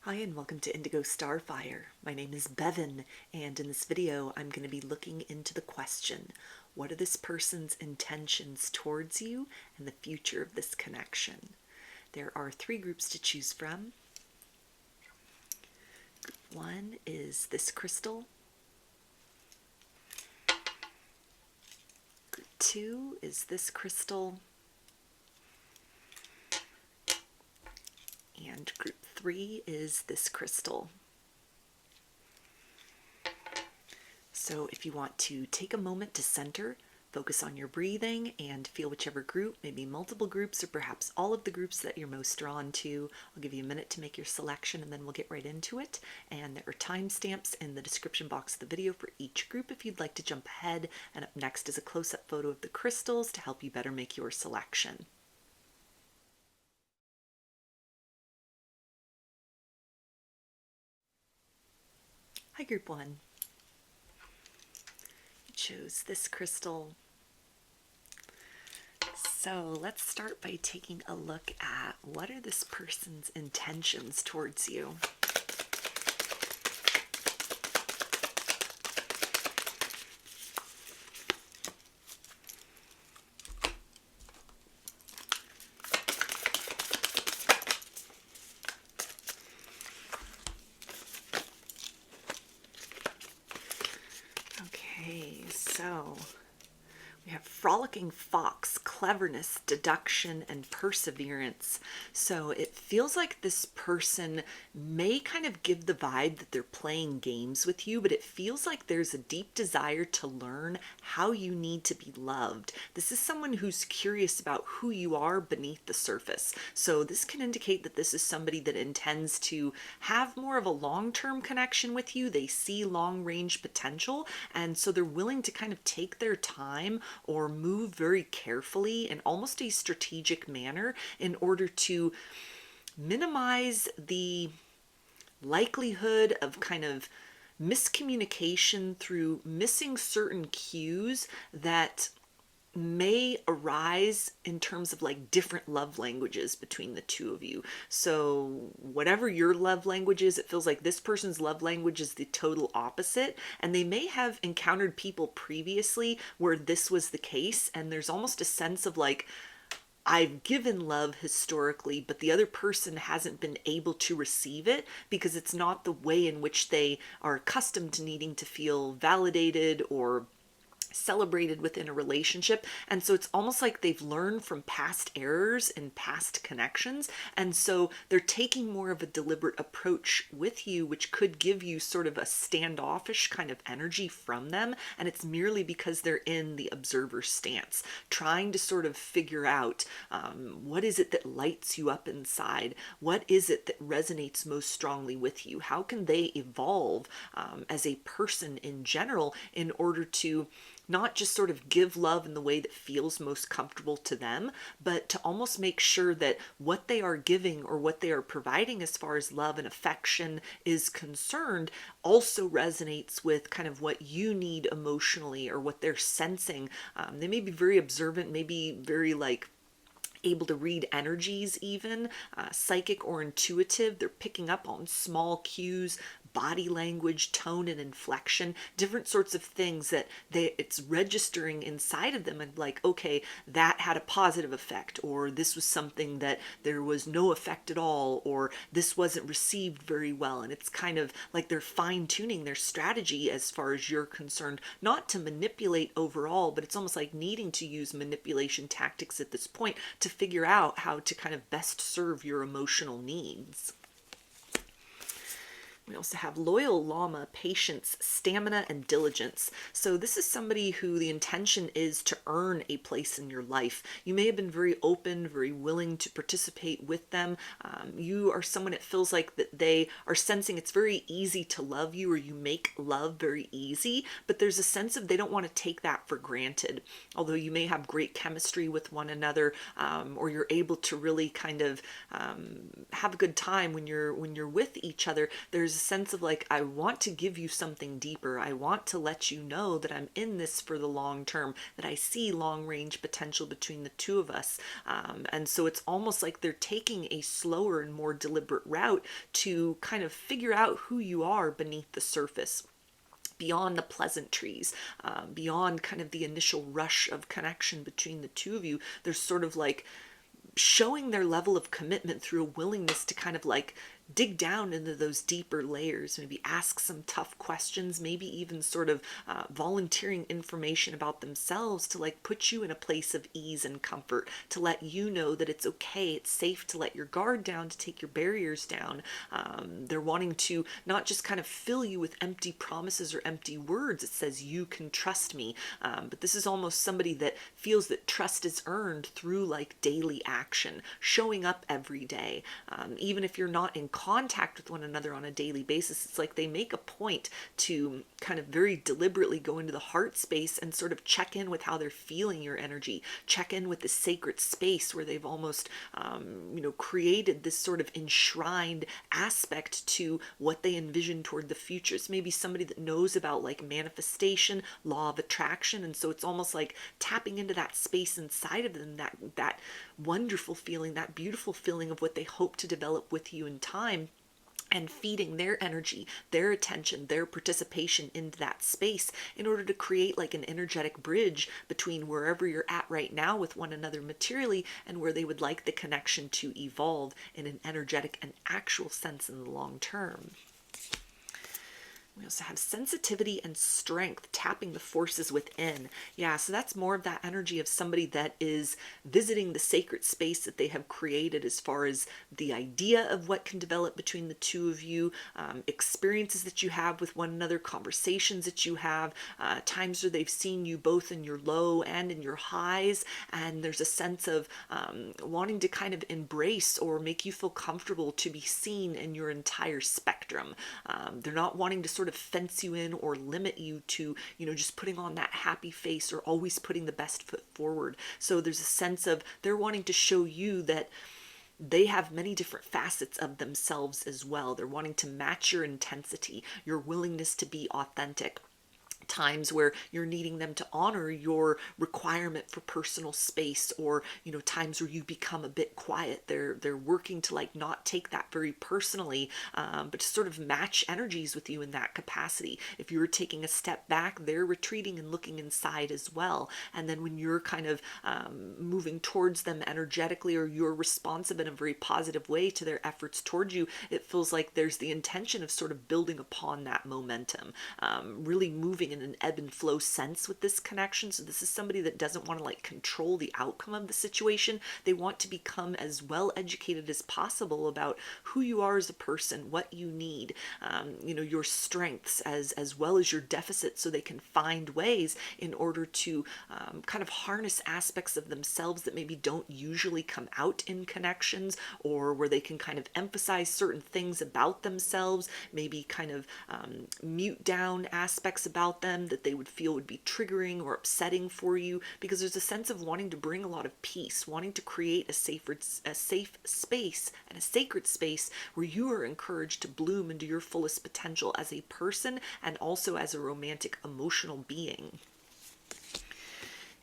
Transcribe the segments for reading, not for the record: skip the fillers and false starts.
Hi and welcome to Indigo Starfire. My name is Bevan, and in this video I'm going to be looking into the question, what are this person's intentions towards you and the future of this connection? There are three groups to choose from. Group 1 is this crystal. Group 2 is this crystal. And group 3 is this crystal. So if you want to take a moment to center, focus on your breathing, and feel whichever group, maybe multiple groups or perhaps all of the groups that you're most drawn to. I'll give you a minute to make your selection and then we'll get right into it. And there are timestamps in the description box of the video for each group if you'd like to jump ahead. And up next is a close-up photo of the crystals to help you better make your selection. Hi, Group 1. You chose this crystal. So let's start by taking a look at what are this person's intentions towards you. Okay, so we have frolicking fox, cleverness, deduction, and perseverance. So it feels like this person may kind of give the vibe that they're playing games with you, but it feels like there's a deep desire to learn how you need to be loved. This is someone who's curious about who you are beneath the surface. So this can indicate that this is somebody that intends to have more of a long-term connection with you. They see long-range potential, and so they're willing to kind of take their time or move very carefully in almost a strategic manner in order to minimize the likelihood of kind of miscommunication through missing certain cues that may arise in terms of like different love languages between the two of you. So whatever your love language is, it feels like this person's love language is the total opposite, and they may have encountered people previously where this was the case, and there's almost a sense of like, I've given love historically, but the other person hasn't been able to receive it because it's not the way in which they are accustomed to needing to feel validated or celebrated within a relationship. And so it's almost like they've learned from past errors and past connections, and so they're taking more of a deliberate approach with you, which could give you sort of a standoffish kind of energy from them. And it's merely because they're in the observer stance, trying to sort of figure out what is it that lights you up inside, what is it that resonates most strongly with you, how can they evolve as a person in general in order to not just sort of give love in the way that feels most comfortable to them, but to almost make sure that what they are giving or what they are providing as far as love and affection is concerned also resonates with kind of what you need emotionally or what they're sensing. They may be very observant, maybe very like able to read energies even, psychic or intuitive. They're picking up on small cues, body language, tone and inflection, different sorts of things that it's registering inside of them, and like, okay, that had a positive effect, or this was something that there was no effect at all, or this wasn't received very well. And it's kind of like they're fine-tuning their strategy as far as you're concerned, not to manipulate overall, but it's almost like needing to use manipulation tactics at this point to figure out how to kind of best serve your emotional needs. We also have loyal llama, patience, stamina, and diligence. So this is somebody who the intention is to earn a place in your life. You may have been very open, very willing to participate with them. You are someone, it feels like that they are sensing it's very easy to love you, or you make love very easy, but there's a sense of they don't want to take that for granted. Although you may have great chemistry with one another, or you're able to really kind of have a good time when you're with each other, there's a sense of like, I want to give you something deeper. I want to let you know that I'm in this for the long term, that I see long range potential between the two of us. And so it's almost like they're taking a slower and more deliberate route to kind of figure out who you are beneath the surface, beyond the pleasantries, beyond kind of the initial rush of connection between the two of you. There's sort of like showing their level of commitment through a willingness to kind of like dig down into those deeper layers, maybe ask some tough questions, maybe even sort of volunteering information about themselves to like put you in a place of ease and comfort, to let you know that it's okay, it's safe to let your guard down, to take your barriers down. They're wanting to not just kind of fill you with empty promises or empty words. It says, you can trust me. But this is almost somebody that feels that trust is earned through like daily action, showing up every day. Even if you're not in contact with one another on a daily basis, it's like they make a point to kind of very deliberately go into the heart space and sort of check in with how they're feeling your energy, check in with the sacred space where they've almost, created this sort of enshrined aspect to what they envision toward the future. It's maybe somebody that knows about like manifestation, law of attraction, and so it's almost like tapping into that space inside of them, that wonderful feeling, that beautiful feeling of what they hope to develop with you in time, and feeding their energy, their attention, their participation into that space in order to create like an energetic bridge between wherever you're at right now with one another materially and where they would like the connection to evolve in an energetic and actual sense in the long term. We also have sensitivity and strength, tapping the forces within. Yeah, so that's more of that energy of somebody that is visiting the sacred space that they have created as far as the idea of what can develop between the two of you, experiences that you have with one another, conversations that you have, times where they've seen you both in your low and in your highs, and there's a sense of wanting to kind of embrace or make you feel comfortable to be seen in your entire spectrum. They're not wanting to sort of fence you in or limit you to, just putting on that happy face or always putting the best foot forward. So there's a sense of they're wanting to show you that they have many different facets of themselves as well. They're wanting to match your intensity, your willingness to be authentic. Times where you're needing them to honor your requirement for personal space, or times where you become a bit quiet. They're working to like not take that very personally, but to sort of match energies with you in that capacity. If you're taking a step back, they're retreating and looking inside as well. And then when you're kind of moving towards them energetically, or you're responsive in a very positive way to their efforts towards you, it feels like there's the intention of sort of building upon that momentum, really moving in an ebb and flow sense with this connection. So this is somebody that doesn't want to like control the outcome of the situation. They want to become as well educated as possible about who you are as a person, what you need, your strengths as well as your deficits, so they can find ways in order to kind of harness aspects of themselves that maybe don't usually come out in connections, or where they can kind of emphasize certain things about themselves, maybe kind of mute down aspects about them that they would feel would be triggering or upsetting for you, because there's a sense of wanting to bring a lot of peace, wanting to create a safe space and a sacred space where you are encouraged to bloom into your fullest potential as a person and also as a romantic, emotional being.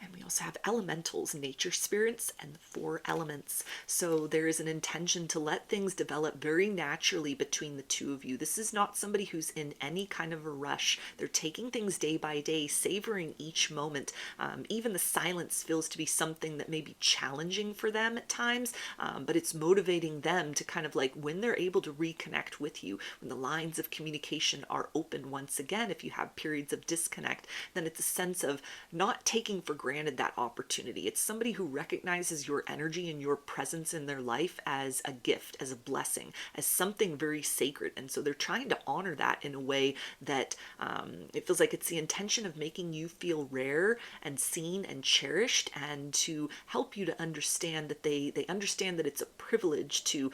And we also have elementals, nature spirits, and the four elements. So there is an intention to let things develop very naturally between the two of you. This is not somebody who's in any kind of a rush. They're taking things day by day, savoring each moment. Even the silence feels to be something that may be challenging for them at times, but it's motivating them to kind of like, when they're able to reconnect with you, when the lines of communication are open once again, if you have periods of disconnect, then it's a sense of not taking for granted that opportunity. It's somebody who recognizes your energy and your presence in their life as a gift, as a blessing, as something very sacred. And so they're trying to honor that in a way that it feels like it's the intention of making you feel rare and seen and cherished, and to help you to understand that they understand that it's a privilege to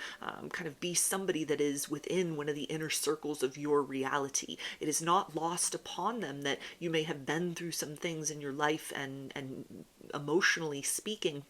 kind of be somebody that is within one of the inner circles of your reality. It is not lost upon them that you may have been through some things in your life, and emotionally speaking,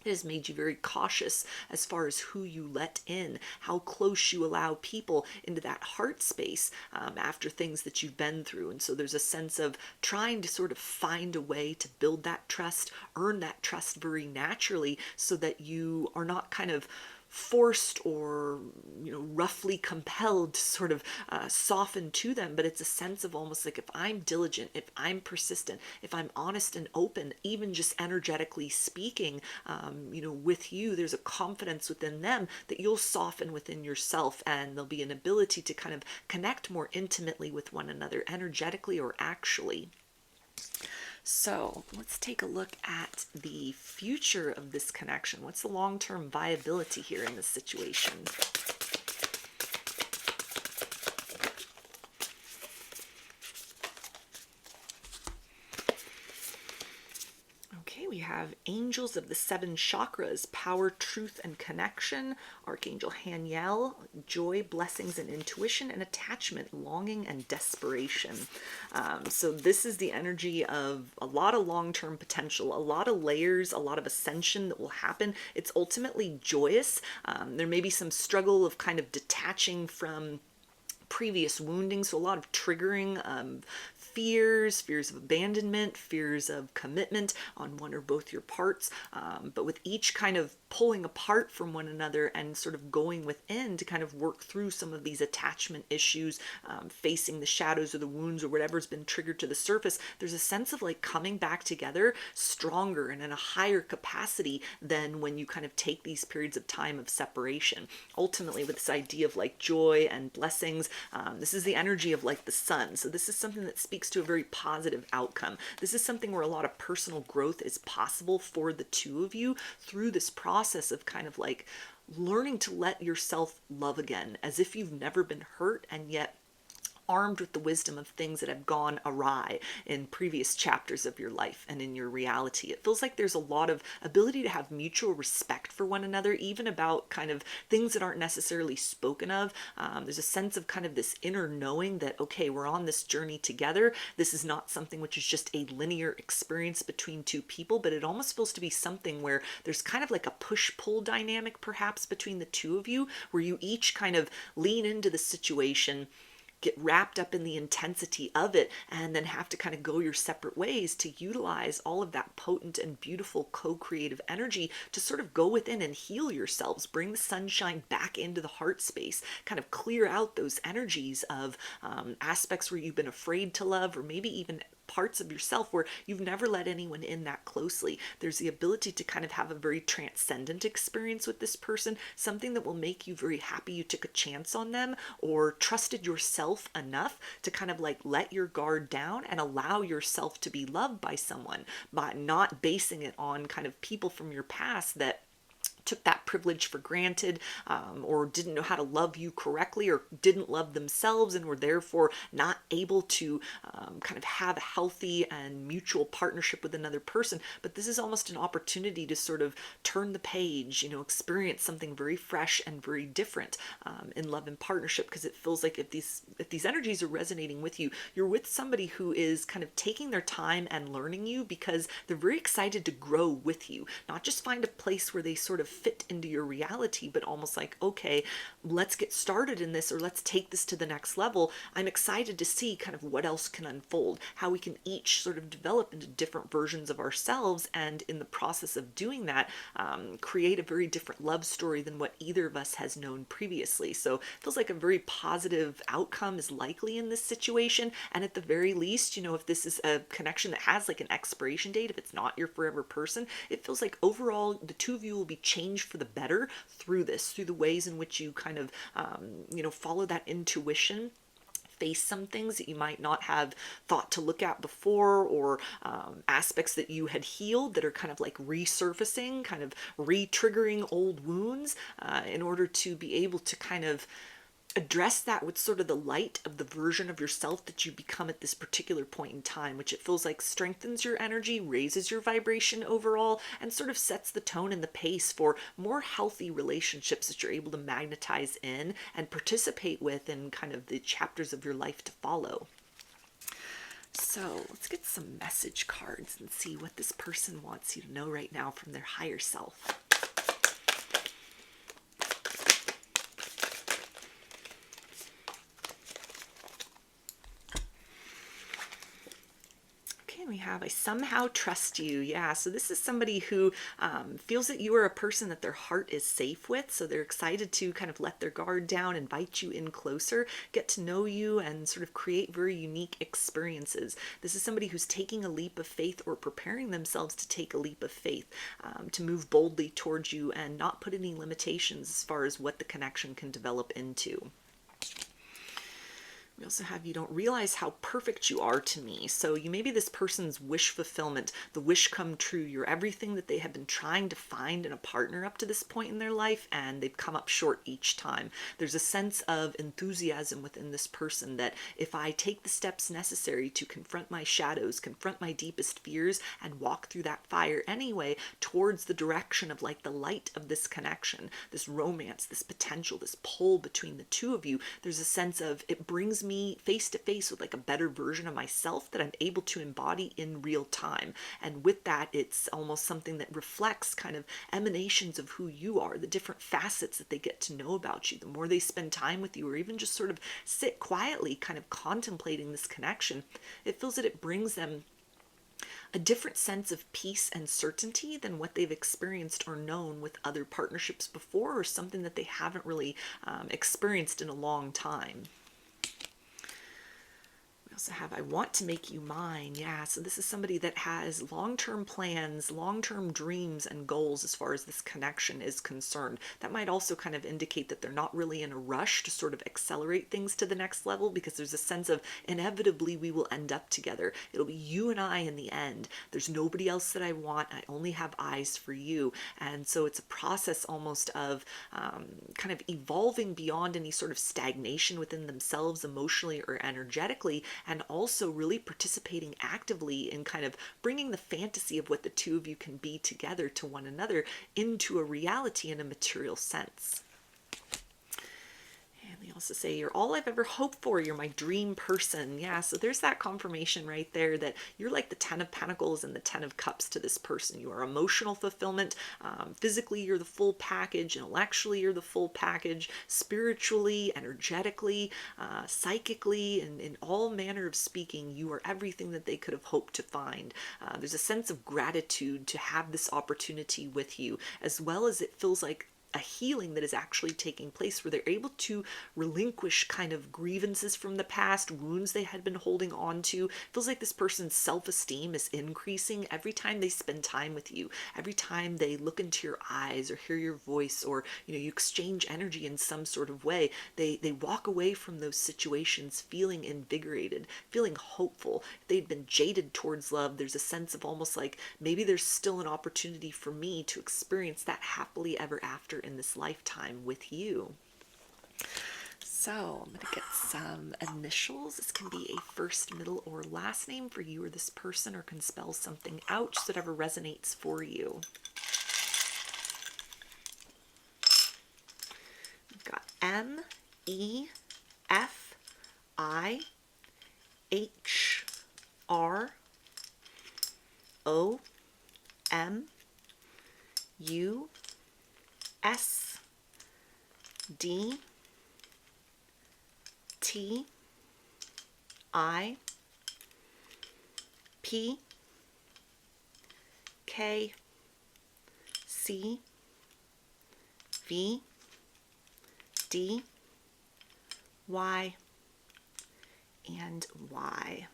It has made you very cautious as far as who you let in, how close you allow people into that heart space after things that you've been through. And so there's a sense of trying to sort of find a way to build that trust, earn that trust very naturally, so that you are not kind of forced or roughly compelled to sort of soften to them. But it's a sense of almost like, if I'm diligent, if I'm persistent, if I'm honest and open, even just energetically speaking, with you, there's a confidence within them that you'll soften within yourself, and there'll be an ability to kind of connect more intimately with one another, energetically or actually. So let's take a look at the future of this connection. What's the long-term viability here in this situation? Okay, we have angels of the 7 chakras, power, truth, and connection. Archangel Haniel, joy, blessings, and intuition, and attachment, longing, and desperation. So this is the energy of a lot of long-term potential, a lot of layers, a lot of ascension that will happen. It's ultimately joyous. There may be some struggle of kind of detaching from previous wounding, so a lot of triggering fears of abandonment, fears of commitment on one or both your parts, but with each kind of pulling apart from one another and sort of going within to kind of work through some of these attachment issues, facing the shadows or the wounds or whatever's been triggered to the surface. There's a sense of like coming back together stronger and in a higher capacity than when you kind of take these periods of time of separation. Ultimately, with this idea of like joy and blessings, this is the energy of like the sun. So this is something that speaks to a very positive outcome. This is something where a lot of personal growth is possible for the two of you through this process of kind of like learning to let yourself love again, as if you've never been hurt, and yet armed with the wisdom of things that have gone awry in previous chapters of your life and in your reality. It feels like there's a lot of ability to have mutual respect for one another, even about kind of things that aren't necessarily spoken of. There's a sense of kind of this inner knowing that, okay, we're on this journey together. This is not something which is just a linear experience between two people, but it almost feels to be something where there's kind of like a push-pull dynamic perhaps between the two of you, where you each kind of lean into the situation, get wrapped up in the intensity of it, and then have to kind of go your separate ways to utilize all of that potent and beautiful co-creative energy to sort of go within and heal yourselves, bring the sunshine back into the heart space, kind of clear out those energies of aspects where you've been afraid to love, or maybe even parts of yourself where you've never let anyone in that closely. There's the ability to kind of have a very transcendent experience with this person, something that will make you very happy you took a chance on them, or trusted yourself enough to kind of like let your guard down and allow yourself to be loved by someone, by not basing it on kind of people from your past that took that privilege for granted, or didn't know how to love you correctly, or didn't love themselves and were therefore not able to kind of have a healthy and mutual partnership with another person. But this is almost an opportunity to sort of turn the page, experience something very fresh and very different in love and partnership, because it feels like if these energies are resonating with you, you're with somebody who is kind of taking their time and learning you, because they're very excited to grow with you, not just find a place where they sort of fit into your reality, but almost like, okay, let's get started in this, or let's take this to the next level. I'm excited to see kind of what else can unfold, how we can each sort of develop into different versions of ourselves, and in the process of doing that, create a very different love story than what either of us has known previously. So it feels like a very positive outcome is likely in this situation. And at the very least, if this is a connection that has like an expiration date, if it's not your forever person, it feels like overall the two of you will be changed for the better through this, through the ways in which you kind of, follow that intuition, face some things that you might not have thought to look at before, or aspects that you had healed that are kind of like resurfacing, kind of re-triggering old wounds, in order to be able to kind of address that with sort of the light of the version of yourself that you become at this particular point in time, which it feels like strengthens your energy, raises your vibration overall, and sort of sets the tone and the pace for more healthy relationships that you're able to magnetize in and participate with in kind of the chapters of your life to follow. So let's get some message cards and see what this person wants you to know right now from their higher self. We have, I somehow trust you. Yeah, so this is somebody who feels that you are a person that their heart is safe with. So they're excited to kind of let their guard down, invite you in closer, get to know you, and sort of create very unique experiences. This is somebody who's taking a leap of faith or preparing themselves to take a leap of faith, to move boldly towards you and not put any limitations as far as what the connection can develop into. We also have, you don't realize how perfect you are to me. So you may be this person's wish fulfillment, the wish come true. You're everything that they have been trying to find in a partner up to this point in their life, and they've come up short each time. There's a sense of enthusiasm within this person that if I take the steps necessary to confront my shadows, confront my deepest fears, and walk through that fire anyway towards the direction of like the light of this connection, this romance, this potential, this pull between the two of you, there's a sense of it brings me face to face with like a better version of myself that I'm able to embody in real time. And with that, it's almost something that reflects kind of emanations of who you are, the different facets that they get to know about you. The more they spend time with you, or even just sort of sit quietly kind of contemplating this connection, it feels that it brings them a different sense of peace and certainty than what they've experienced or known with other partnerships before, or something that they haven't really experienced in a long time. Also have, I want to make you mine. Yeah, so this is somebody that has long-term plans, long-term dreams and goals as far as this connection is concerned. That might also kind of indicate that they're not really in a rush to sort of accelerate things to the next level, because there's a sense of inevitably we will end up together. It'll be you and I in the end. There's nobody else that I want. I only have eyes for you. And so it's a process almost of kind of evolving beyond any sort of stagnation within themselves emotionally or energetically, and also really participating actively in kind of bringing the fantasy of what the two of you can be together to one another into a reality in a material sense. And they also say, you're all I've ever hoped for. You're my dream person. Yeah, so there's that confirmation right there that you're like the 10 of Pentacles and the 10 of Cups to this person. You are emotional fulfillment. Physically, you're the full package. Intellectually, you're the full package. Spiritually, energetically, psychically, and in all manner of speaking, you are everything that they could have hoped to find. There's a sense of gratitude to have this opportunity with you, as well as it feels like a healing that is actually taking place where they're able to relinquish kind of grievances from the past, wounds they had been holding on to. It feels like this person's self-esteem is increasing every time they spend time with you, every time they look into your eyes or hear your voice, or you exchange energy in some sort of way. They walk away from those situations feeling invigorated, feeling hopeful. If they'd been jaded towards love, there's a sense of almost like maybe there's still an opportunity for me to experience that happily ever after in this lifetime with you. So I'm going to get some initials. This can be a first, middle, or last name for you or this person, or can spell something out, just whatever resonates for you. We've got M, E, F, I, H, R, O, M, U, S, D, T, I, P, K, C, V, D, Y, and Y.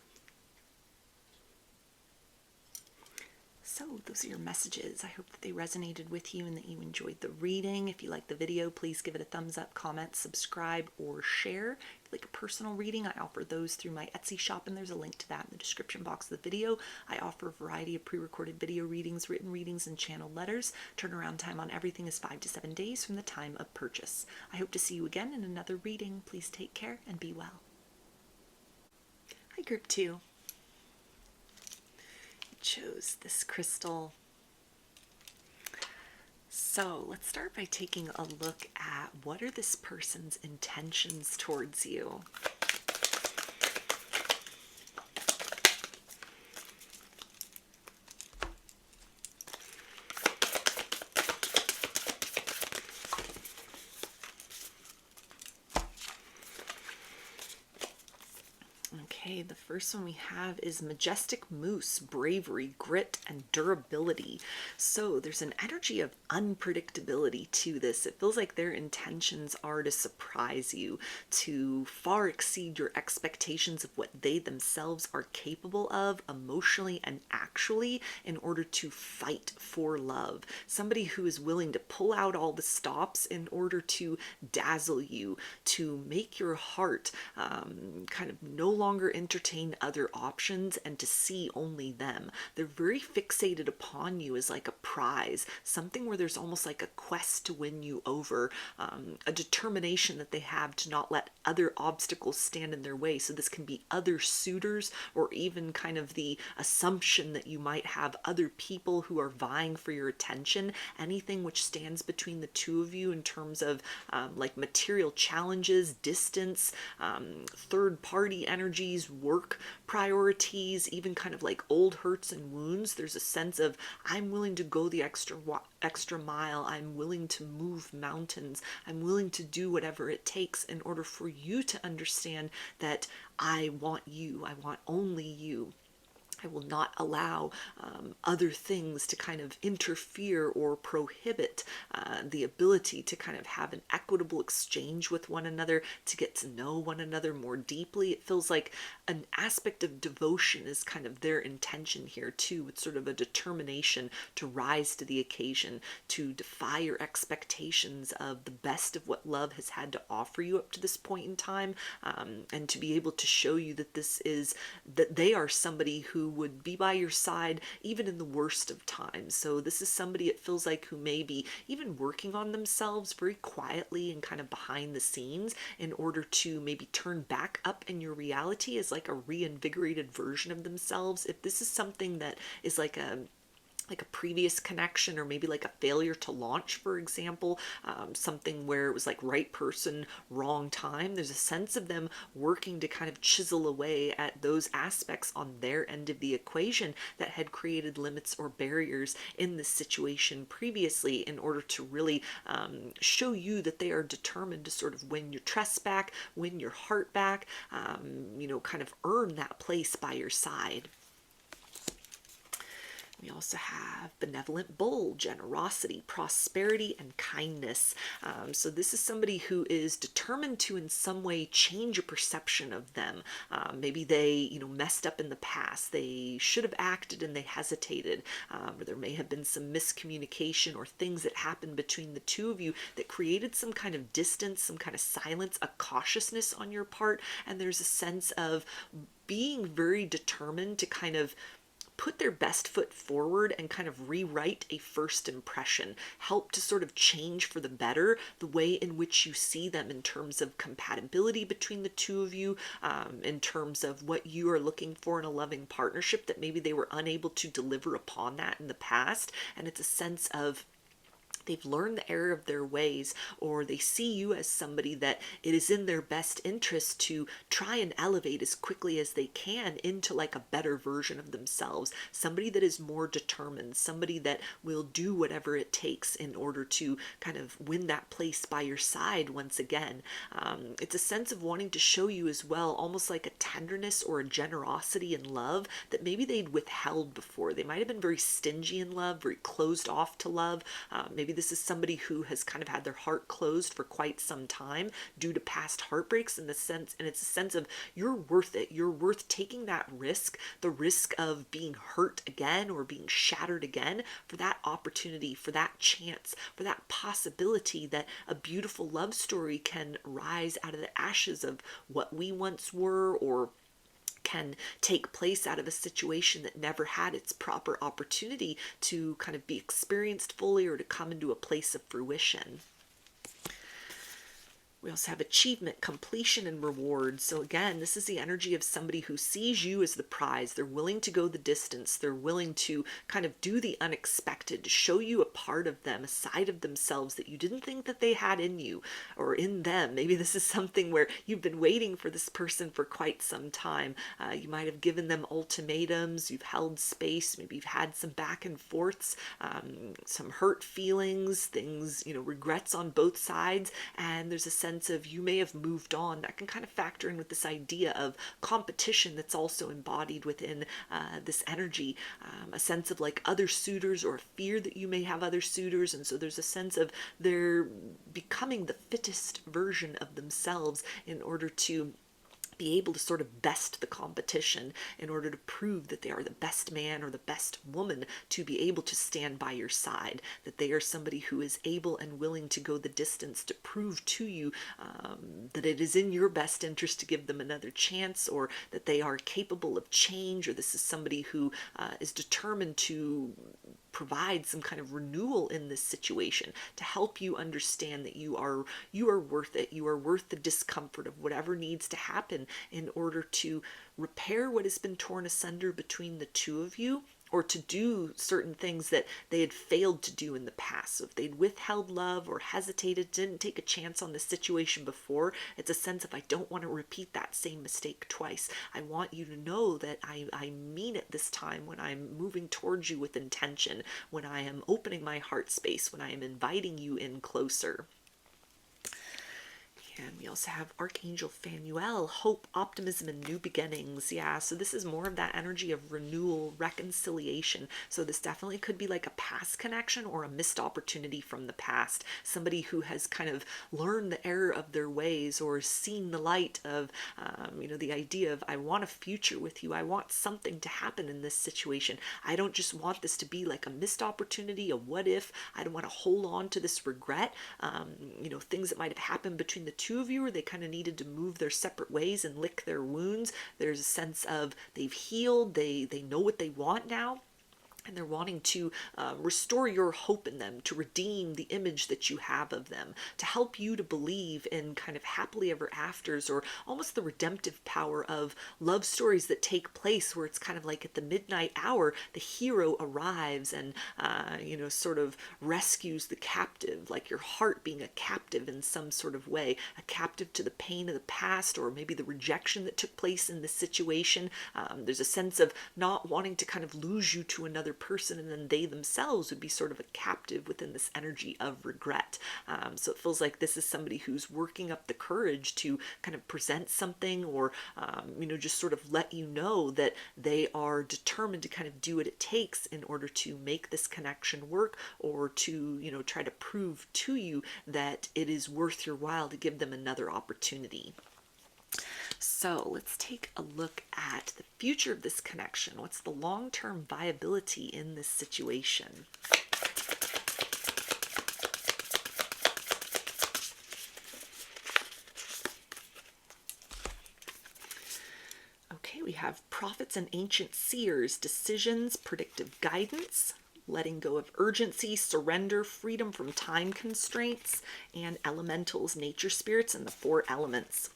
So those are your messages. I hope that they resonated with you and that you enjoyed the reading. If you like the video, please give it a thumbs up, comment, subscribe, or share. If you like a personal reading, I offer those through my Etsy shop, and there's a link to that in the description box of the video. I offer a variety of pre-recorded video readings, written readings, and channel letters. Turnaround time on everything is 5 to 7 days from the time of purchase. I hope to see you again in another reading. Please take care and be well. Hi, Group 2. Chose this crystal. So let's start by taking a look at what are this person's intentions towards you. Okay, the first one we have is majestic moose, bravery, grit, and durability. So there's an energy of unpredictability to this. It feels like their intentions are to surprise you, to far exceed your expectations of what they themselves are capable of emotionally and actually in order to fight for love. Somebody who is willing to pull out all the stops in order to dazzle you, to make your heart kind of no longer entertain other options and to see only them. They're very fixated upon you as like a prize, something where there's almost like a quest to win you over, a determination that they have to not let other obstacles stand in their way. So this can be other suitors, or even kind of the assumption that you might have other people who are vying for your attention, anything which stands between the two of you in terms of like material challenges, distance, third party energies, work priorities, even kind of like old hurts and wounds. There's a sense of, I'm willing to go the extra mile. I'm willing to move mountains. I'm willing to do whatever it takes in order for you to understand that I want you. I want only you. I will not allow other things to kind of interfere or prohibit the ability to kind of have an equitable exchange with one another, to get to know one another more deeply. It feels like an aspect of devotion is kind of their intention here too. It's sort of a determination to rise to the occasion, to defy your expectations of the best of what love has had to offer you up to this point in time, and to be able to show you that that they are somebody who would be by your side even in the worst of times. So this is somebody, it feels like, who may be even working on themselves very quietly and kind of behind the scenes in order to maybe turn back up in your reality as like a reinvigorated version of themselves. If this is something that is like a previous connection, or maybe like a failure to launch, for example, something where it was like right person, wrong time, there's a sense of them working to kind of chisel away at those aspects on their end of the equation that had created limits or barriers in this situation previously, in order to really show you that they are determined to sort of win your trust back, win your heart back, kind of earn that place by your side. We also have benevolent bull, generosity, prosperity, and kindness. So this is somebody who is determined to in some way change your perception of them. Maybe they, messed up in the past. They should have acted and they hesitated. Or there may have been some miscommunication or things that happened between the two of you that created some kind of distance, some kind of silence, a cautiousness on your part. And there's a sense of being very determined to kind of put their best foot forward and kind of rewrite a first impression, help to sort of change for the better the way in which you see them in terms of compatibility between the two of you, in terms of what you are looking for in a loving partnership, that maybe they were unable to deliver upon that in the past. And it's a sense of they've learned the error of their ways, or they see you as somebody that it is in their best interest to try and elevate as quickly as they can into like a better version of themselves, somebody that is more determined, somebody that will do whatever it takes in order to kind of win that place by your side once again. It's a sense of wanting to show you as well, almost like a tenderness or a generosity in love that maybe they'd withheld before. They might have been very stingy in love, very closed off to love. Maybe this is somebody who has kind of had their heart closed for quite some time due to past heartbreaks, and it's a sense of you're worth it. You're worth taking that risk, the risk of being hurt again or being shattered again, for that opportunity, for that chance, for that possibility that a beautiful love story can rise out of the ashes of what we once were, or can take place out of a situation that never had its proper opportunity to kind of be experienced fully or to come into a place of fruition. We also have achievement, completion, and reward. So again, this is the energy of somebody who sees you as the prize. They're willing to go the distance. They're willing to kind of do the unexpected, to show you a part of them, a side of themselves that you didn't think that they had in you or in them. Maybe this is something where you've been waiting for this person for quite some time. You might have given them ultimatums. You've held space. Maybe you've had some back and forths, some hurt feelings, things, regrets on both sides. And there's a sense sense of you may have moved on. That can kind of factor in with this idea of competition that's also embodied within this energy, a sense of like other suitors or fear that you may have other suitors. And so there's a sense of they're becoming the fittest version of themselves in order to be able to sort of best the competition, in order to prove that they are the best man or the best woman to be able to stand by your side, that they are somebody who is able and willing to go the distance to prove to you that it is in your best interest to give them another chance, or that they are capable of change, or this is somebody who is determined to provide some kind of renewal in this situation to help you understand that you are worth it. You are worth the discomfort of whatever needs to happen in order to repair what has been torn asunder between the two of you, or to do certain things that they had failed to do in the past. So if they'd withheld love or hesitated, didn't take a chance on the situation before, it's a sense of, I don't want to repeat that same mistake twice. I want you to know that I mean it this time when I'm moving towards you with intention, when I am opening my heart space, when I am inviting you in closer. And we also have Archangel Phanuel, hope, optimism, and new beginnings. Yeah, so this is more of that energy of renewal, reconciliation. So this definitely could be like a past connection or a missed opportunity from the past. Somebody who has kind of learned the error of their ways, or seen the light of, the idea of, I want a future with you. I want something to happen in this situation. I don't just want this to be like a missed opportunity, a what if. I don't want to hold on to this regret. Things that might have happened between the two of you, or they kind of needed to move their separate ways and lick their wounds. There's a sense of they've healed, they know what they want now, and they're wanting to restore your hope in them, to redeem the image that you have of them, to help you to believe in kind of happily ever afters, or almost the redemptive power of love stories that take place where it's kind of like at the midnight hour, the hero arrives and, sort of rescues the captive, like your heart being a captive in some sort of way, a captive to the pain of the past, or maybe the rejection that took place in this situation. There's a sense of not wanting to kind of lose you to another person, and then they themselves would be sort of a captive within this energy of regret. So it feels like this is somebody who's working up the courage to kind of present something, or just sort of let you know that they are determined to kind of do what it takes in order to make this connection work, or to try to prove to you that it is worth your while to give them another opportunity. So let's take a look at the future of this connection. What's the long-term viability in this situation? Okay, we have prophets and ancient seers, decisions, predictive guidance, letting go of urgency, surrender, freedom from time constraints, and elementals, nature spirits, and the four elements.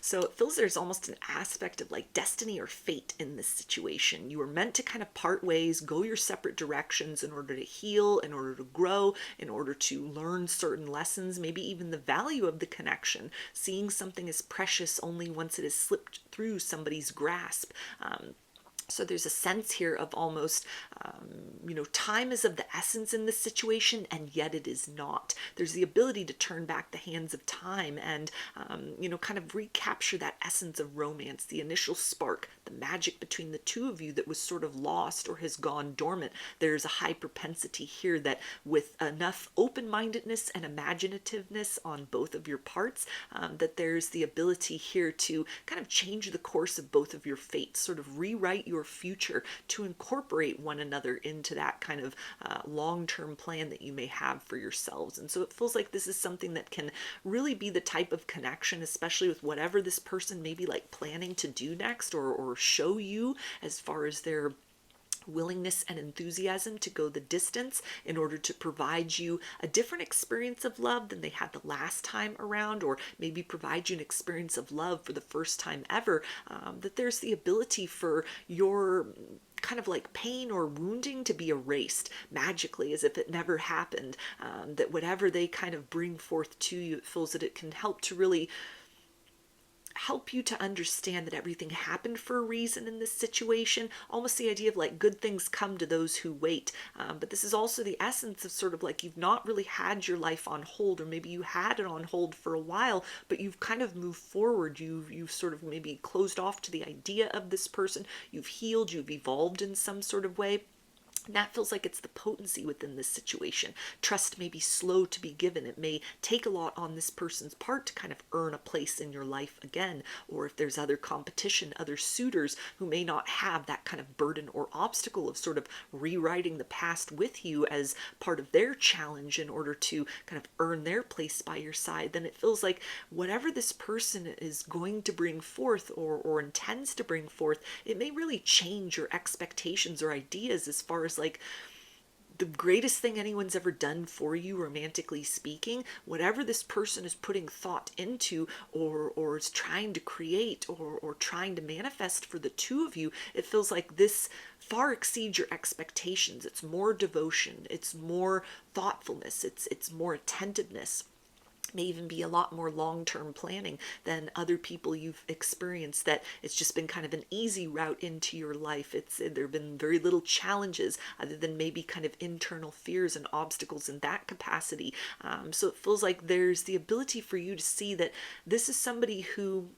So it feels there's almost an aspect of like destiny or fate in this situation. You were meant to kind of part ways, go your separate directions in order to heal, in order to grow, in order to learn certain lessons, maybe even the value of the connection, seeing something as precious only once it has slipped through somebody's grasp. So there's a sense here of almost, time is of the essence in this situation, and yet it is not. There's the ability to turn back the hands of time and, kind of recapture that essence of romance, the initial spark, the magic between the two of you that was sort of lost or has gone dormant. There's a high propensity here that with enough open-mindedness and imaginativeness on both of your parts, that there's the ability here to kind of change the course of both of your fates, sort of rewrite your future to incorporate one another into that kind of long-term plan that you may have for yourselves. And so it feels like this is something that can really be the type of connection, especially with whatever this person may be like planning to do next, or show you as far as their willingness and enthusiasm to go the distance in order to provide you a different experience of love than they had the last time around, or maybe provide you an experience of love for the first time ever, that there's the ability for your kind of like pain or wounding to be erased magically as if it never happened, that whatever they kind of bring forth to you, it feels that it can help to really help you to understand that everything happened for a reason in this situation. Almost the idea of like good things come to those who wait. But this is also the essence of sort of like you've not really had your life on hold, or maybe you had it on hold for a while, but you've kind of moved forward. You've sort of maybe closed off to the idea of this person. You've healed, you've evolved in some sort of way. And that feels like it's the potency within this situation. Trust may be slow to be given. It may take a lot on this person's part to kind of earn a place in your life again. Or if there's other competition, other suitors who may not have that kind of burden or obstacle of sort of rewriting the past with you as part of their challenge in order to kind of earn their place by your side, then it feels like whatever this person is going to bring forth or intends to bring forth, it may really change your expectations or ideas as far as like the greatest thing anyone's ever done for you, romantically speaking. Whatever this person is putting thought into or is trying to create or trying to manifest for the two of you, it feels like this far exceeds your expectations. It's more devotion, it's more thoughtfulness, it's more attentiveness. May even be a lot more long-term planning than other people you've experienced, that it's just been kind of an easy route into your life. There have been very little challenges other than maybe kind of internal fears and obstacles in that capacity. So it feels like there's the ability for you to see that this is somebody who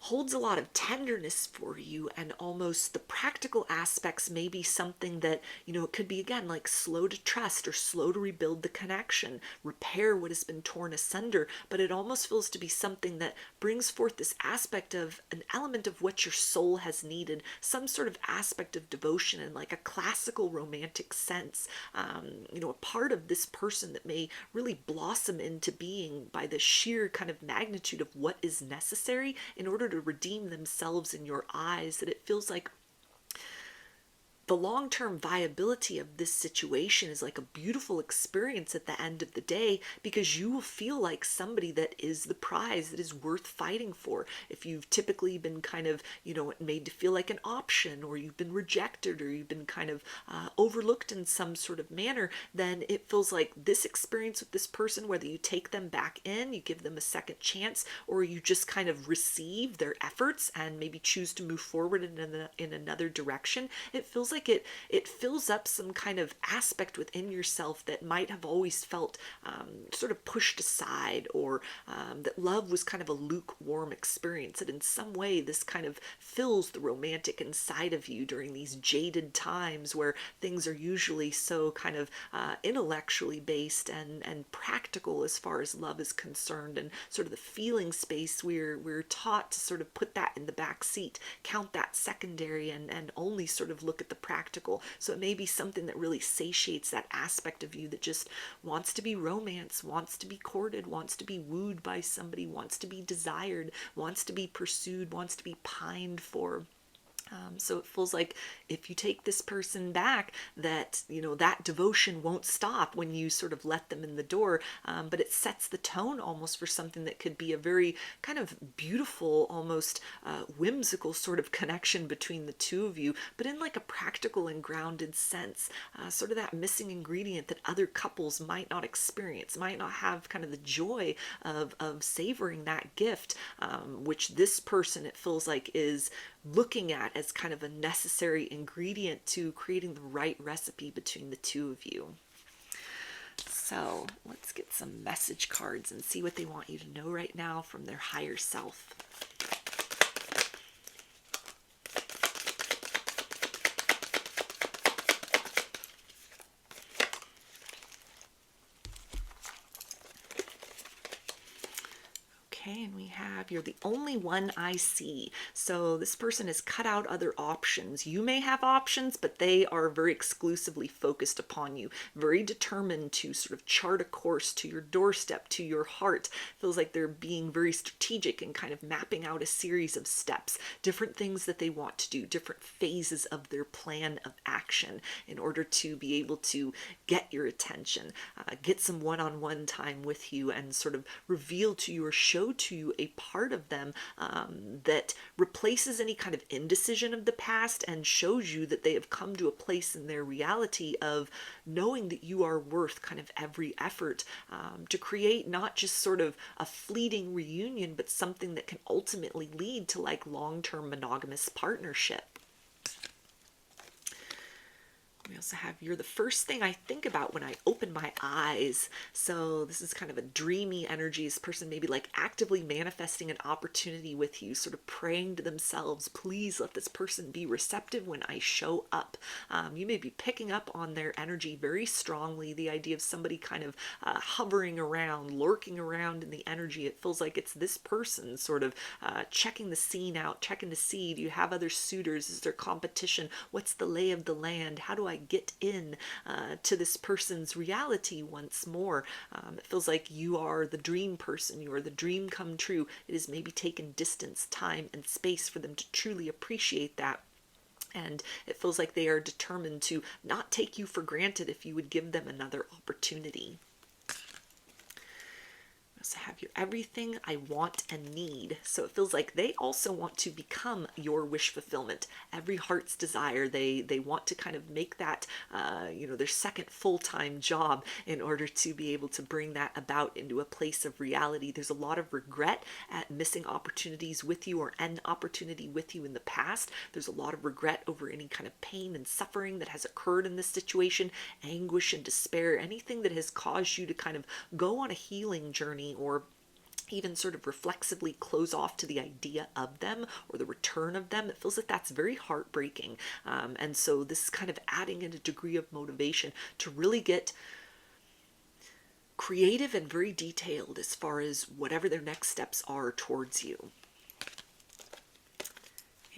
holds a lot of tenderness for you, and almost the practical aspects may be something that, it could be again like slow to trust or slow to rebuild the connection, repair what has been torn asunder, but it almost feels to be something that brings forth this aspect of an element of what your soul has needed, some sort of aspect of devotion in like a classical romantic sense, a part of this person that may really blossom into being by the sheer kind of magnitude of what is necessary in order to redeem themselves in your eyes. That it feels like the long-term viability of this situation is like a beautiful experience at the end of the day, because you will feel like somebody that is the prize that is worth fighting for. If you've typically been kind of, made to feel like an option, or you've been rejected, or you've been kind of overlooked in some sort of manner, then it feels like this experience with this person, whether you take them back in, you give them a second chance, or you just kind of receive their efforts and maybe choose to move forward in another direction, it feels like it fills up some kind of aspect within yourself that might have always felt sort of pushed aside, or that love was kind of a lukewarm experience. That in some way this kind of fills the romantic inside of you during these jaded times where things are usually so kind of intellectually based and practical as far as love is concerned, and sort of the feeling space we're taught to sort of put that in the back seat, count that secondary, and only sort of look at the practical. So it may be something that really satiates that aspect of you that just wants to be romance, wants to be courted, wants to be wooed by somebody, wants to be desired, wants to be pursued, wants to be pined for. So it feels like if you take this person back, that, that devotion won't stop when you sort of let them in the door, but it sets the tone almost for something that could be a very kind of beautiful, almost whimsical sort of connection between the two of you, but in like a practical and grounded sense, sort of that missing ingredient that other couples might not experience, might not have kind of the joy of savoring that gift, which this person, it feels like, is looking at as kind of a necessary ingredient to creating the right recipe between the two of you. So let's get some message cards and see what they want you to know right now from their higher self. Okay, and we have, you're the only one I see. So this person has cut out other options. You may have options, but they are very exclusively focused upon you, very determined to sort of chart a course to your doorstep, to your heart. Feels like they're being very strategic and kind of mapping out a series of steps, different things that they want to do, different phases of their plan of action in order to be able to get your attention, get some one-on-one time with you, and sort of reveal to you or show to you a part of them that replaces any kind of indecision of the past and shows you that they have come to a place in their reality of knowing that you are worth kind of every effort to create not just sort of a fleeting reunion, but something that can ultimately lead to like long-term monogamous partnership. We also have, you're the first thing I think about when I open my eyes. So this is kind of a dreamy energy. This person maybe like actively manifesting an opportunity with you, sort of praying to themselves, please let this person be receptive when I show up. You may be picking up on their energy very strongly. The idea of somebody kind of hovering around, lurking around in the energy. It feels like it's this person sort of checking the scene out, checking to see, do you have other suitors? Is there competition? What's the lay of the land? How do I get in to this person's reality once more? It feels like you are the dream person. You are the dream come true. It has maybe taken distance, time, and space for them to truly appreciate that. And it feels like they are determined to not take you for granted if you would give them another opportunity. Also have your everything I want and need. So it feels like they also want to become your wish fulfillment, every heart's desire. They want to kind of make that their second full-time job in order to be able to bring that about into a place of reality. There's a lot of regret at missing opportunities with you or an opportunity with you in the past. There's a lot of regret over any kind of pain and suffering that has occurred in this situation, anguish and despair, anything that has caused you to kind of go on a healing journey or even sort of reflexively close off to the idea of them or the return of them. It feels like that's very heartbreaking. And so this is kind of adding in a degree of motivation to really get creative and very detailed as far as whatever their next steps are towards you.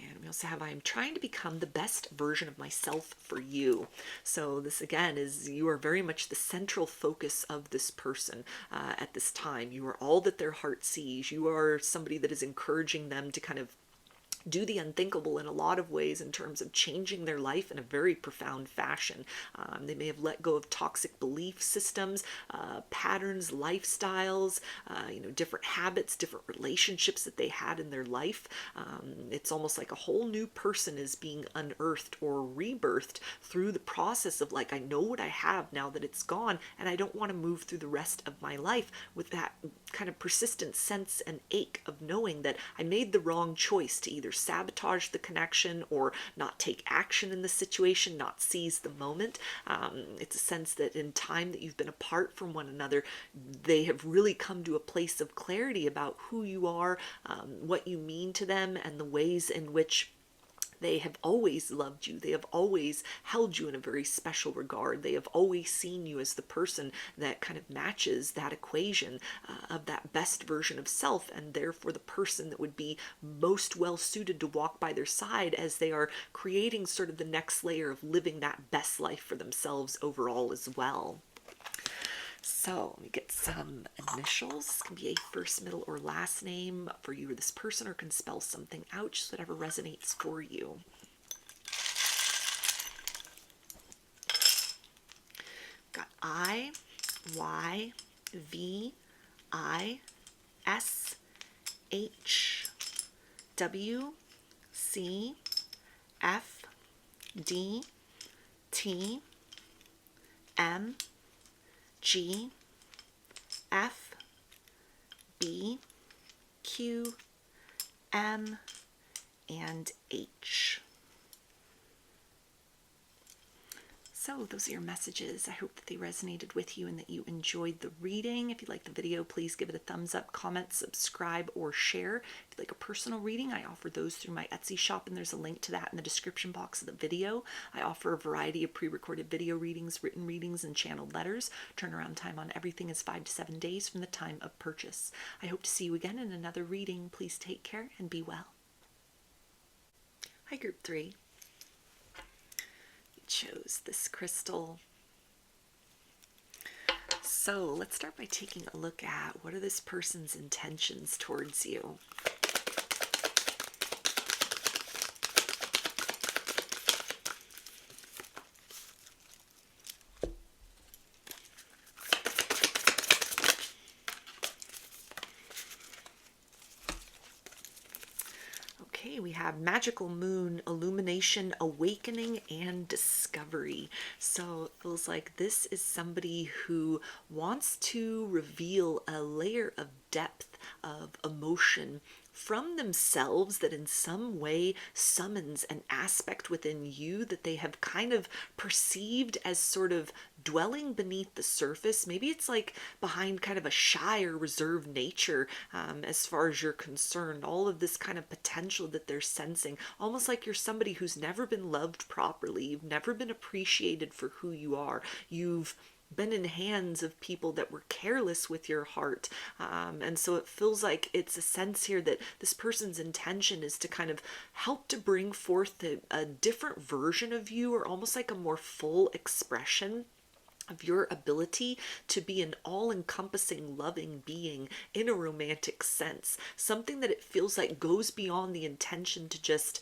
And we also have, I am trying to become the best version of myself for you. So this again is, you are very much the central focus of this person at this time. You are all that their heart sees. You are somebody that is encouraging them to kind of do the unthinkable in a lot of ways in terms of changing their life in a very profound fashion. They may have let go of toxic belief systems, patterns, lifestyles, different habits, different relationships that they had in their life. It's almost like a whole new person is being unearthed or rebirthed through the process of like, I know what I have now that it's gone, and I don't want to move through the rest of my life with that kind of persistent sense and ache of knowing that I made the wrong choice to either sabotage the connection or not take action in the situation, not seize the moment. It's a sense that in time that you've been apart from one another, they have really come to a place of clarity about who you are, what you mean to them, and the ways in which they have always loved you. They have always held you in a very special regard. They have always seen you as the person that kind of matches that equation of that best version of self, and therefore the person that would be most well suited to walk by their side as they are creating sort of the next layer of living that best life for themselves overall as well. So let me get some initials. This can be a first, middle, or last name for you or this person, or can spell something out, just whatever resonates for you. Got I, Y, V, I, S, H, W, C, F, D, T, M, G, F, B, Q, M, and H. So those are your messages. I hope that they resonated with you and that you enjoyed the reading. If you like the video, please give it a thumbs up, comment, subscribe, or share. If you'd like a personal reading, I offer those through my Etsy shop, and there's a link to that in the description box of the video. I offer a variety of pre-recorded video readings, written readings, and channeled letters. Turnaround time on everything is 5 to 7 days from the time of purchase. I hope to see you again in another reading. Please take care and be well. Hi, Group 3. Chose this crystal. So let's start by taking a look at what are this person's intentions towards you. Okay, we have magical moon, illumination, awakening, and discovery. So it feels like this is somebody who wants to reveal a layer of depth of emotion from themselves that in some way summons an aspect within you that they have kind of perceived as sort of dwelling beneath the surface. Maybe it's like behind kind of a shy or reserved nature, as far as you're concerned. All of this kind of potential that they're sensing, almost like you're somebody who's never been loved properly. You've never been appreciated for who you are. You've been in hands of people that were careless with your heart. And so it feels like it's a sense here that this person's intention is to kind of help to bring forth a different version of you, or almost like a more full expression of your ability to be an all-encompassing loving being in a romantic sense. Something that it feels like goes beyond the intention to just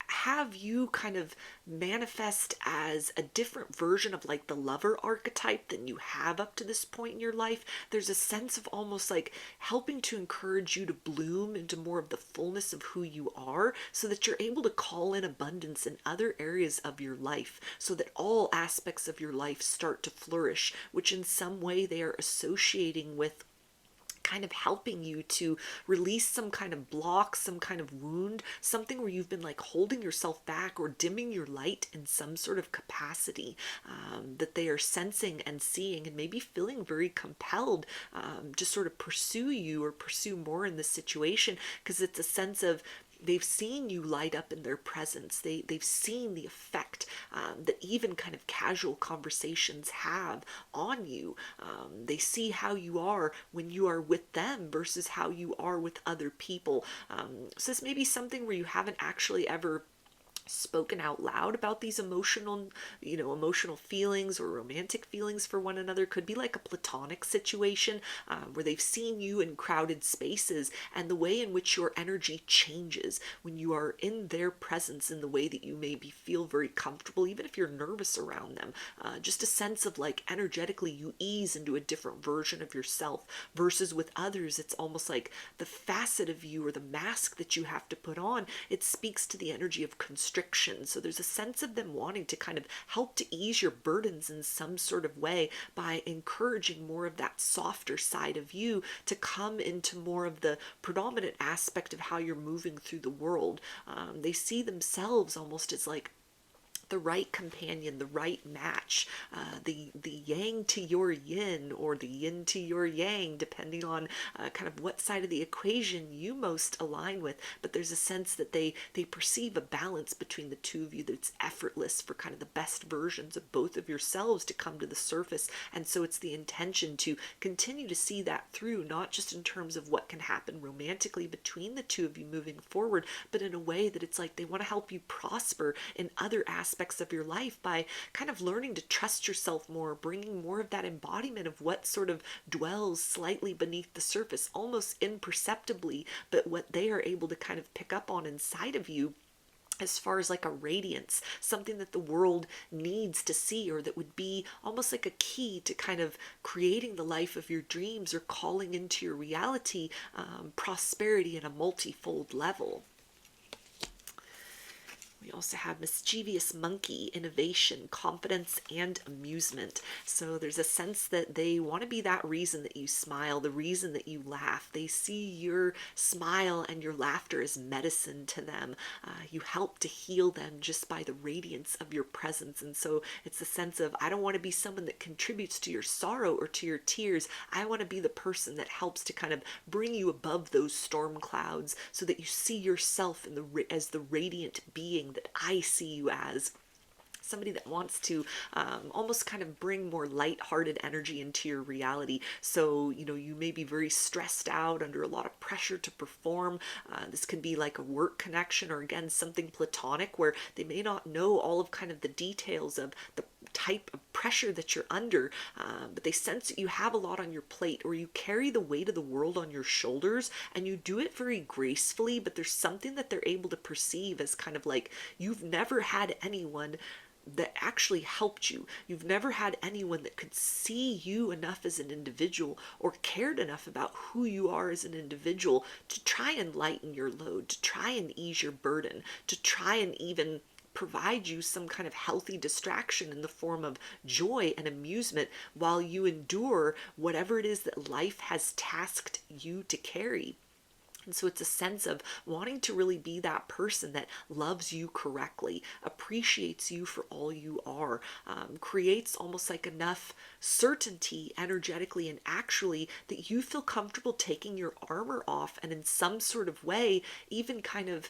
have you kind of manifest as a different version of like the lover archetype than you have up to this point in your life. There's a sense of almost like helping to encourage you to bloom into more of the fullness of who you are, so that you're able to call in abundance in other areas of your life, so that all aspects of your life start to flourish, which in some way they are associating with kind of helping you to release some kind of block, some kind of wound, something where you've been like holding yourself back or dimming your light in some sort of capacity, that they are sensing and seeing, and maybe feeling very compelled to sort of pursue you or pursue more in this situation, because it's a sense of they've seen you light up in their presence. They've seen the effect that even kind of casual conversations have on you. They see how you are when you are with them versus how you are with other people. So this may be something where you haven't actually ever spoken out loud about these emotional feelings or romantic feelings for one another. Could be like a platonic situation where they've seen you in crowded spaces, and the way in which your energy changes when you are in their presence, in the way that you maybe feel very comfortable, even if you're nervous around them. Just a sense of like energetically you ease into a different version of yourself, versus with others it's almost like the facet of you or the mask that you have to put on, it speaks to the energy of constriction. So there's a sense of them wanting to kind of help to ease your burdens in some sort of way by encouraging more of that softer side of you to come into more of the predominant aspect of how you're moving through the world. They see themselves almost as like the right companion, the right match, the yang to your yin, or the yin to your yang, depending on kind of what side of the equation you most align with. But there's a sense that they perceive a balance between the two of you that's effortless for kind of the best versions of both of yourselves to come to the surface. And so it's the intention to continue to see that through, not just in terms of what can happen romantically between the two of you moving forward, but in a way that it's like they want to help you prosper in other aspects of your life by kind of learning to trust yourself more, bringing more of that embodiment of what sort of dwells slightly beneath the surface, almost imperceptibly, but what they are able to kind of pick up on inside of you as far as like a radiance, something that the world needs to see, or that would be almost like a key to kind of creating the life of your dreams, or calling into your reality prosperity in a multifold level. We also have mischievous monkey, innovation, confidence, and amusement. So there's a sense that they want to be that reason that you smile, the reason that you laugh. They see your smile and your laughter as medicine to them. You help to heal them just by the radiance of your presence. And so it's a sense of, I don't want to be someone that contributes to your sorrow or to your tears. I want to be the person that helps to kind of bring you above those storm clouds, so that you see yourself as the radiant being that I see you as. Somebody that wants to almost kind of bring more light-hearted energy into your reality. So, you may be very stressed out, under a lot of pressure to perform. This could be like a work connection, or again, something platonic where they may not know all of kind of the details of the type of pressure that you're under, but they sense that you have a lot on your plate, or you carry the weight of the world on your shoulders, and you do it very gracefully, but there's something that they're able to perceive as kind of like you've never had anyone that actually helped you. You've never had anyone that could see you enough as an individual or cared enough about who you are as an individual to try and lighten your load, to try and ease your burden, to try and even provide you some kind of healthy distraction in the form of joy and amusement while you endure whatever it is that life has tasked you to carry. And so it's a sense of wanting to really be that person that loves you correctly, appreciates you for all you are, creates almost like enough certainty energetically and actually that you feel comfortable taking your armor off and in some sort of way, even kind of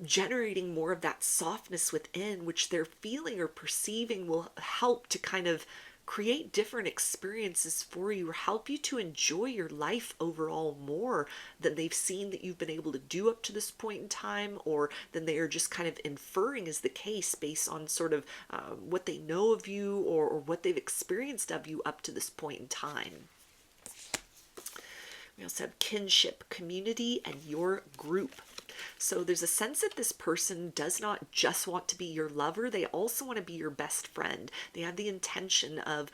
generating more of that softness within, which they're feeling or perceiving will help to kind of create different experiences for you or help you to enjoy your life overall more than they've seen that you've been able to do up to this point in time, or than they are just kind of inferring is the case based on sort of what they know of you or what they've experienced of you up to this point in time. We also have kinship, community, and your group. So there's a sense that this person does not just want to be your lover, they also want to be your best friend. They have the intention of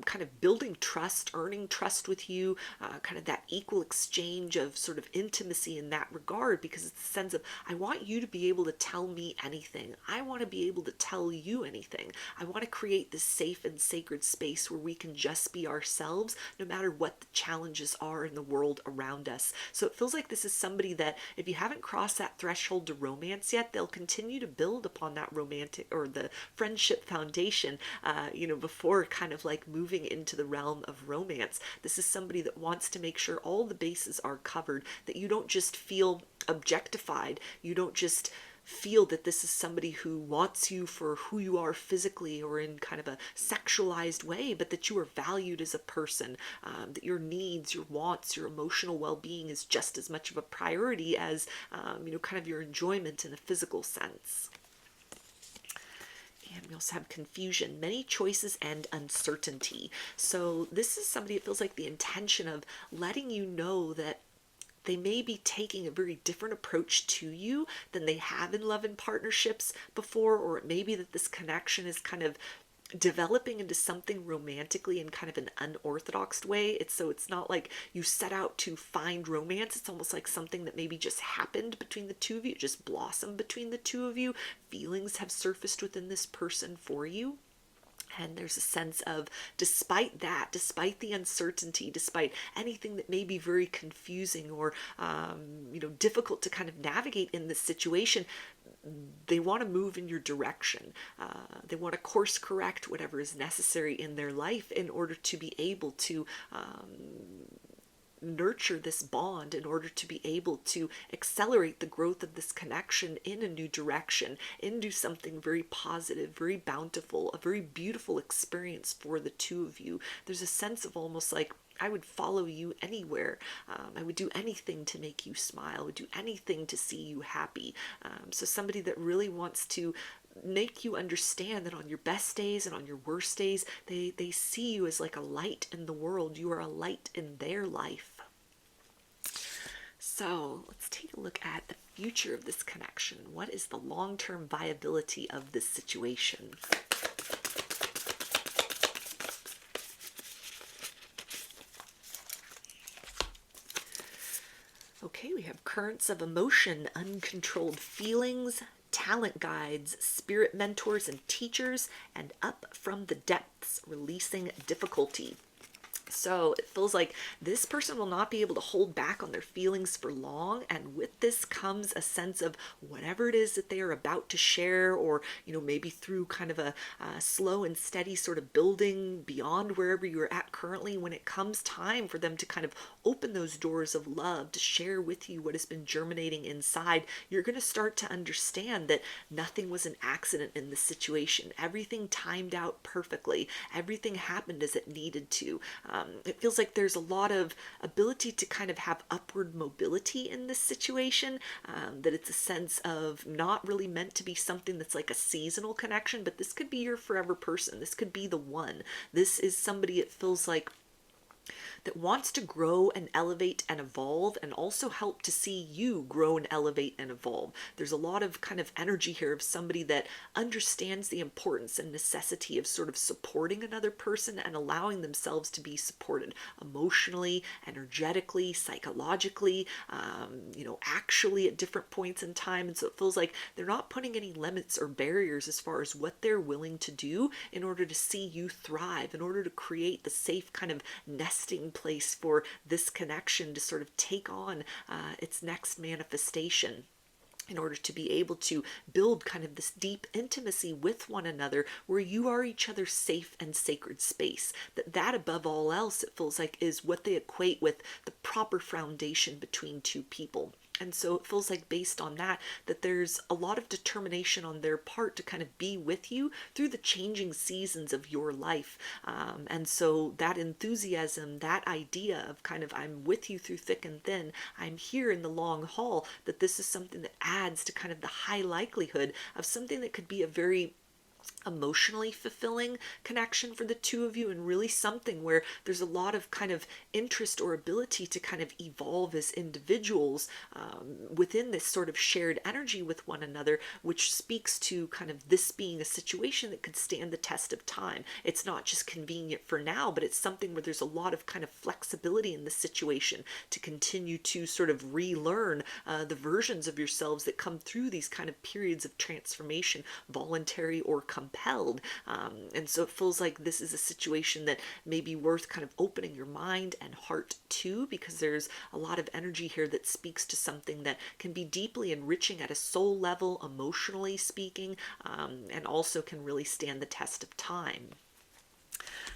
kind of building trust, earning trust with you, kind of that equal exchange of sort of intimacy in that regard, because it's a sense of, I want you to be able to tell me anything. I want to be able to tell you anything. I want to create this safe and sacred space where we can just be ourselves, no matter what the challenges are in the world around us. So it feels like this is somebody that if you haven't crossed that threshold to romance yet, they'll continue to build upon that romantic or the friendship foundation, before kind of like moving into the realm of romance. This is somebody that wants to make sure all the bases are covered, that you don't just feel objectified, you don't just feel that this is somebody who wants you for who you are physically or in kind of a sexualized way, but that you are valued as a person, that your needs, your wants, your emotional well-being is just as much of a priority as, kind of your enjoyment in a physical sense. And we also have confusion, many choices, and uncertainty. So this is somebody that feels like the intention of letting you know that they may be taking a very different approach to you than they have in love and partnerships before, or it may be that this connection is kind of developing into something romantically in kind of an unorthodox way. It's not like you set out to find romance. It's almost like something that maybe just happened between the two of you, it just blossomed between the two of you. Feelings have surfaced within this person for you. And there's a sense of, despite that, despite the uncertainty, despite anything that may be very confusing or, difficult to kind of navigate in this situation, they want to move in your direction. They want to course correct whatever is necessary in their life in order to be able to nurture this bond, in order to be able to accelerate the growth of this connection in a new direction, into something very positive, very bountiful, a very beautiful experience for the two of you. There's a sense of almost like, I would follow you anywhere. I would do anything to make you smile. I would do anything to see you happy. So somebody that really wants to make you understand that on your best days and on your worst days, they see you as like a light in the world. You are a light in their life. So let's take a look at the future of this connection. What is the long-term viability of this situation? Okay, we have currents of emotion, uncontrolled feelings, talent guides, spirit mentors and teachers, and up from the depths, releasing difficulty. So it feels like this person will not be able to hold back on their feelings for long, and with this comes a sense of whatever it is that they are about to share, or maybe through kind of a slow and steady sort of building beyond wherever you're at currently. When it comes time for them to kind of open those doors of love to share with you what has been germinating inside, you're going to start to understand that nothing was an accident in this situation. Everything timed out perfectly. Everything happened as it needed to. It feels like there's a lot of ability to kind of have upward mobility in this situation, that it's a sense of not really meant to be something that's like a seasonal connection, but this could be your forever person. This could be the one. This is somebody, it feels like, that wants to grow and elevate and evolve, and also help to see you grow and elevate and evolve. There's a lot of kind of energy here of somebody that understands the importance and necessity of sort of supporting another person and allowing themselves to be supported emotionally, energetically, psychologically, actually at different points in time. And so it feels like they're not putting any limits or barriers as far as what they're willing to do in order to see you thrive, in order to create the safe kind of nesting place for this connection to sort of take on its next manifestation, in order to be able to build kind of this deep intimacy with one another where you are each other's safe and sacred space. That above all else, it feels like, is what they equate with the proper foundation between two people. And so it feels like, based on that, that there's a lot of determination on their part to kind of be with you through the changing seasons of your life. And so that enthusiasm, that idea of kind of, I'm with you through thick and thin, I'm here in the long haul, that this is something that adds to kind of the high likelihood of something that could be a very emotionally fulfilling connection for the two of you, and really something where there's a lot of kind of interest or ability to kind of evolve as individuals within this sort of shared energy with one another, which speaks to kind of this being a situation that could stand the test of time. It's not just convenient for now, but it's something where there's a lot of kind of flexibility in the situation to continue to sort of relearn the versions of yourselves that come through these kind of periods of transformation, voluntary or compelled. And so it feels like this is a situation that may be worth kind of opening your mind and heart to, because there's a lot of energy here that speaks to something that can be deeply enriching at a soul level, emotionally speaking, and also can really stand the test of time.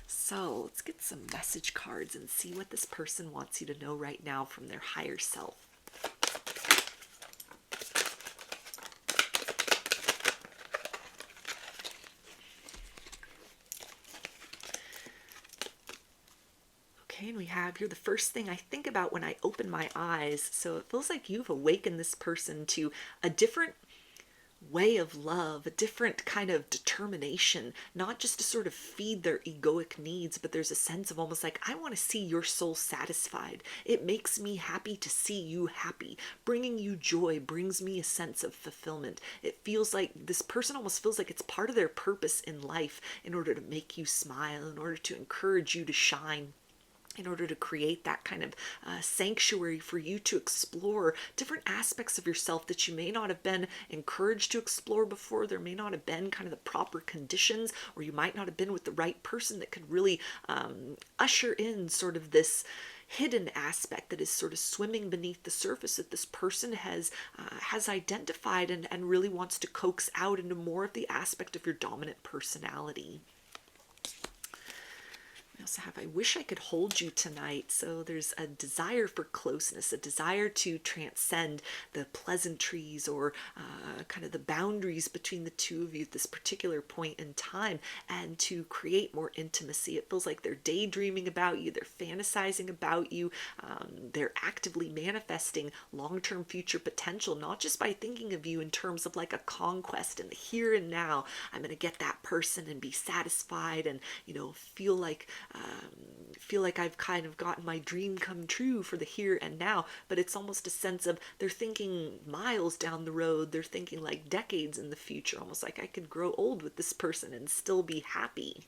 So let's get some message cards and see what this person wants you to know right now from their higher self. Okay, and we have, you're the first thing I think about when I open my eyes. So it feels like you've awakened this person to a different way of love, a different kind of determination, not just to sort of feed their egoic needs, but there's a sense of almost like, I want to see your soul satisfied. It makes me happy to see you happy. Bringing you joy brings me a sense of fulfillment. It feels like this person almost feels like it's part of their purpose in life, in order to make you smile, in order to encourage you to shine, in order to create that kind of sanctuary for you to explore different aspects of yourself that you may not have been encouraged to explore before. There may not have been kind of the proper conditions, or you might not have been with the right person that could really usher in sort of this hidden aspect that is sort of swimming beneath the surface, that this person has identified and really wants to coax out into more of the aspect of your dominant personality. We also have, I wish I could hold you tonight. So there's a desire for closeness, a desire to transcend the pleasantries or kind of the boundaries between the two of you at this particular point in time, and to create more intimacy. It feels like they're daydreaming about you, they're fantasizing about you, they're actively manifesting long-term future potential, not just by thinking of you in terms of like a conquest in the here and now. I'm going to get that person and be satisfied and, feel like I've kind of gotten my dream come true for the here and now. But it's almost a sense of, they're thinking miles down the road, they're thinking like decades in the future, almost like, I could grow old with this person and still be happy.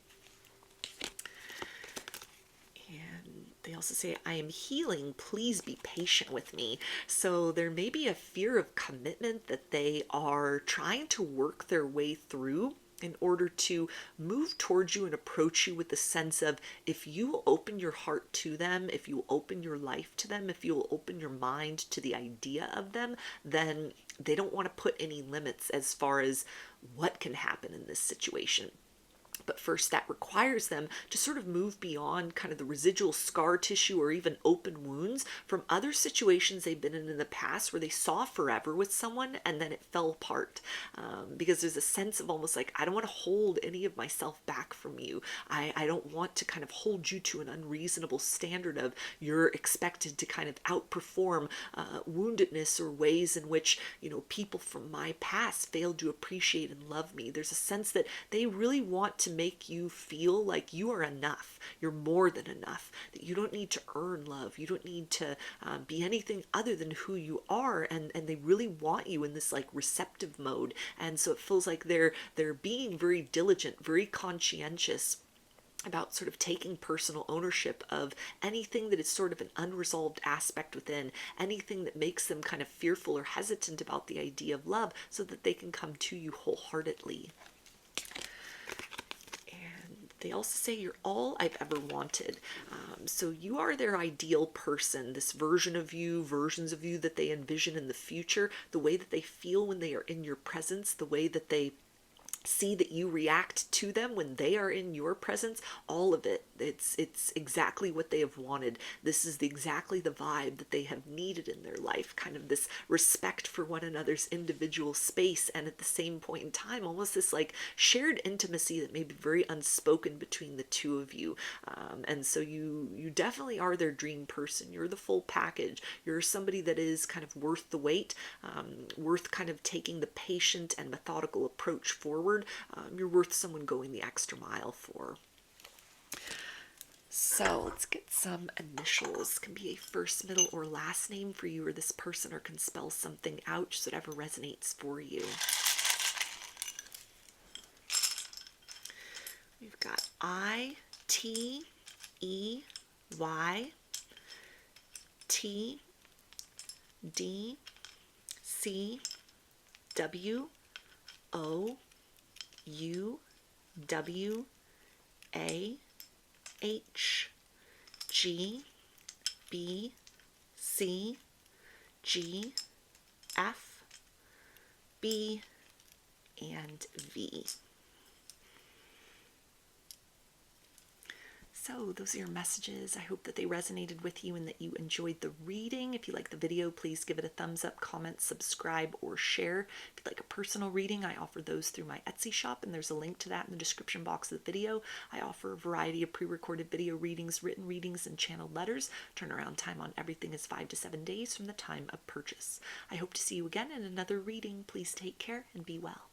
And they also say, I am healing, please be patient with me. So there may be a fear of commitment that they are trying to work their way through in order to move towards you and approach you with the sense of, if you will open your heart to them, if you will open your life to them, if you will open your mind to the idea of them, then they don't want to put any limits as far as what can happen in this situation. But first, that requires them to sort of move beyond kind of the residual scar tissue or even open wounds from other situations they've been in the past, where they saw forever with someone and then it fell apart. Because there's a sense of almost like, I don't want to hold any of myself back from you. I don't want to kind of hold you to an unreasonable standard of, you're expected to kind of outperform woundedness or ways in which, people from my past failed to appreciate and love me. There's a sense that they really want to make you feel like you are enough. You're more than enough. That you don't need to earn love. You don't need to be anything other than who you are. And they really want you in this like receptive mode. And so it feels like they're being very diligent, very conscientious about sort of taking personal ownership of anything that is sort of an unresolved aspect within, anything that makes them kind of fearful or hesitant about the idea of love, so that they can come to you wholeheartedly. And they also say you're all I've ever wanted. So you are their ideal person, this version of you, versions of you that they envision in the future, the way that they feel when they are in your presence, the way that they see that you react to them when they are in your presence, all of it. It's exactly what they have wanted. This is exactly the vibe that they have needed in their life, kind of this respect for one another's individual space, and at the same point in time, almost this like shared intimacy that may be very unspoken between the two of you. And so you definitely are their dream person. You're the full package. You're somebody that is kind of worth the wait, worth kind of taking the patient and methodical approach forward. You're worth someone going the extra mile for. So let's get some initials. Can be a first, middle, or last name for you or this person, or can spell something out, just whatever resonates for you. We've got I, T, E, Y, T, D, C, W, O, U, W, A, H, G, B, C, G, F, B, and V. So those are your messages. I hope that they resonated with you and that you enjoyed the reading. If you like the video, please give it a thumbs up, comment, subscribe, or share. If you'd like a personal reading, I offer those through my Etsy shop, and there's a link to that in the description box of the video. I offer a variety of pre-recorded video readings, written readings, and channeled letters. Turnaround time on everything is 5 to 7 days from the time of purchase. I hope to see you again in another reading. Please take care and be well.